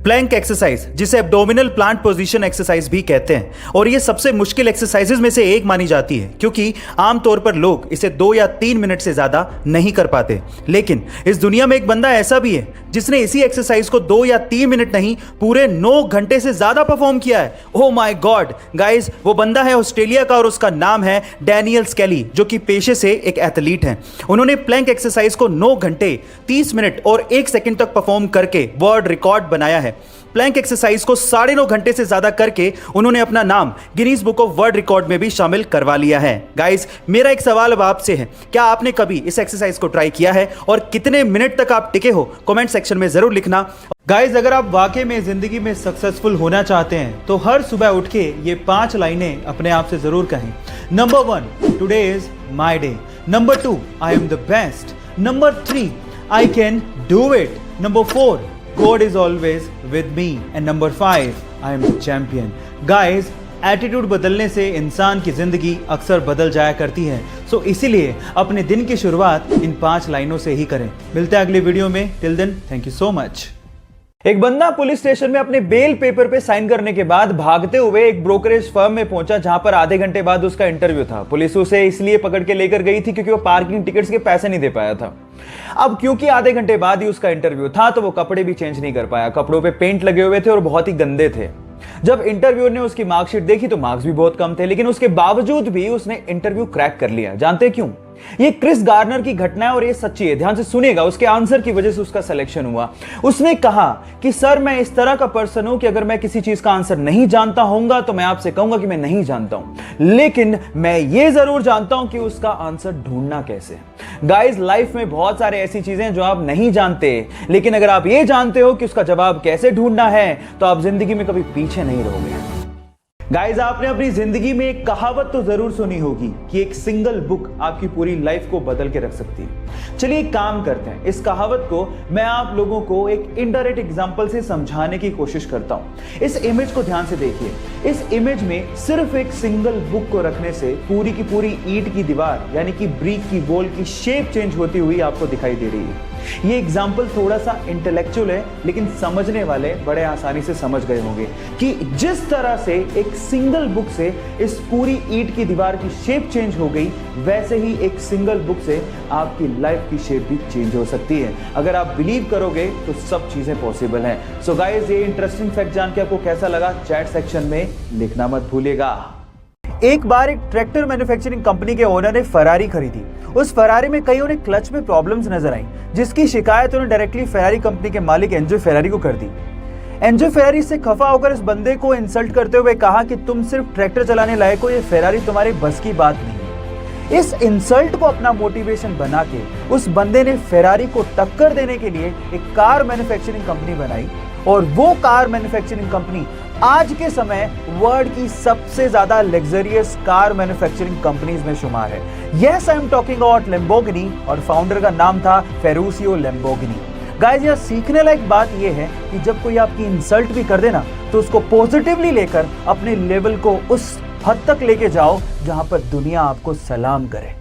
Plank exercise, जिसे abdominal plant position exercise भी कहते हैं, और ये सबसे मुश्किल एक्सरसाइजेज में से एक मानी जाती है क्योंकि आमतौर पर लोग इसे 2 या 3 मिनट से ज़्यादा नहीं कर पाते। लेकिन इस दुनिया में एक बंदा ऐसा भी है जिसने इसी एक्सरसाइज को 2 या 3 मिनट नहीं, पूरे 9 घंटे से ज़्यादा परफॉर्म किया है। ओह माय गॉड गाइस, वो बंदा है ऑस्ट्रेलिया का और उसका नाम है डैनियल स्केली, जो कि पेशे से एक एथलीट हैं। उन्होंने प्लैंक एक्सरसाइज को 9 घंटे 30 मिनट और 1 सेकंड तक परफॉर्म करके वर्ल्ड रिकॉर्ड बनाया है। प्लैंक एक्सरसाइज को 9.5 घंटे से ज्यादा करके उन्होंने अपना नाम Guinness book of world record में भी शामिल करवा लिया है। गाइस, मेरा एक सवाल अब आपसे है, क्या आपने कभी इस एक्सरसाइज को ट्राई किया है और कितने मिनट तक आप टिके हो? कमेंट सेक्शन में जरूर लिखना। गाइस, अगर आप वाकई में जिंदगी में सक्सेसफुल होना चाहते हैं तो हर सुबह उठ के ये 5 लाइनें अपने आप से जरूर कहें। Number 1, today is my day. Number 2, I am the best. Number 3, I can do it. Number 4, God is always with me. And number 5, I am the champion. Guys, attitude बदलने से इंसान की जिंदगी अक्सर बदल जाया करती है। सो इसीलिए अपने दिन की शुरुआत इन 5 लाइनों से ही करें। मिलते हैं अगले वीडियो में। Till then, thank you so much. एक बंदा पुलिस स्टेशन में अपने बेल पेपर पे साइन करने के बाद भागते हुए एक ब्रोकरेज फर्म में पहुंचा, जहां पर आधे घंटे बाद उसका इंटरव्यू था। पुलिस उसे इसलिए पकड़ के लेकर गई थी क्योंकि वो पार्किंग टिकट्स के पैसे नहीं दे पाया था। अब क्योंकि आधे घंटे बाद ही उसका इंटरव्यू था तो वो कपड़े भी चेंज नहीं कर पाया। कपड़ों पे पेंट लगे हुए थे और बहुत ही गंदे थे। जब इंटरव्यूअर ने उसकी मार्कशीट देखी तो मार्क्स भी बहुत कम थे, लेकिन उसके बावजूद भी उसने इंटरव्यू क्रैक कर लिया। जानते क्यों? ये क्रिस गार्नर की घटना है और ये सच्ची है। ध्यान से सुनिएगा। उसके आंसर की वजह से उसका सिलेक्शन हुआ। उसने कहा कि सर, मैं इस तरह का पर्सन हूं कि अगर मैं किसी चीज का आंसर नहीं जानता होऊंगा तो मैं आपसे कहूंगा कि मैं नहीं जानता हूं, लेकिन मैं ये जरूर जानता हूं कि उसका आंसर ढूंढना कैसे। गाइस, लाइफ में बहुत सारे ऐसी चीजें जो आप नहीं जानते, लेकिन अगर आप ये जानते हो कि उसका जवाब कैसे ढूंढना है तो आप जिंदगी में कभी पीछे नहीं रहोगे। गाइज, आपने अपनी जिंदगी में एक कहावत तो जरूर सुनी होगी कि एक सिंगल बुक आपकी पूरी लाइफ को बदल के रख सकती है। चलिए एक काम करते हैं, इस कहावत को मैं आप लोगों को एक इनडायरेक्ट एग्जांपल से समझाने की कोशिश करता हूं। इस इमेज को ध्यान से देखिए। इस इमेज में सिर्फ एक सिंगल बुक को रखने से पूरी की पूरी ईंट की दीवार यानी कि ब्रिक की वॉल की शेप चेंज होती हुई आपको दिखाई दे रही है। ये एग्जाम्पल थोड़ा सा इंटेलेक्चुअल है, लेकिन समझने वाले बड़े आसानी से समझ गए होंगे कि जिस तरह से एक सिंगल बुक से इस पूरी ईंट की दीवार की शेप चेंज हो गई, वैसे ही एक सिंगल बुक से आपकी लाइफ की शेप भी चेंज हो सकती है। अगर आप बिलीव करोगे तो सब चीजें पॉसिबल हैं। सो गाइस, ये इंटरेस्टिंग फैक्ट जान के आपको कैसा लगा चैट सेक्शन में लिखना मत भूलिएगा। एक बार एक ट्रैक्टर मैन्युफैक्चरिंग कंपनी के ओनर ने फरारी खरीदी। उस फरारी में कई उन्हें क्लच में प्रॉब्लम्स नजर आई, जिसकी शिकायत उन्हें डायरेक्टली फरारी कंपनी के मालिक एंजो फेरारी को कर दी। एंजो फेरारी से खफा होकर इस बंदे को इंसल्ट करते हुए कहा कि तुम सिर्फ ट्रैक्टर चलाने लायक हो, ये फेरारी तुम्हारे बस की बात नहीं। इस इंसल्ट को अपना मोटिवेशन बना के उस बंदे ने फेरारी को टक्कर देने के लिए एक कार मैन्युफैक्चरिंग कंपनी बनाई, और वो कार मैन्युफैक्चरिंग कंपनी आज के समय वर्ल्ड की सबसे ज्यादा लग्जरियस कार मैन्युफैक्चरिंग कंपनीज में शुमार है। Yes, I am talking about Lamborghini, और फाउंडर का नाम था फेरुशियो लैम्बोर्गिनी। गाइस, यह सीखने लायक बात यह है कि जब कोई आपकी इंसल्ट भी कर देना तो उसको पॉजिटिवली लेकर अपने लेवल को उस हद तक लेके जाओ जहां पर दुनिया आपको सलाम करे।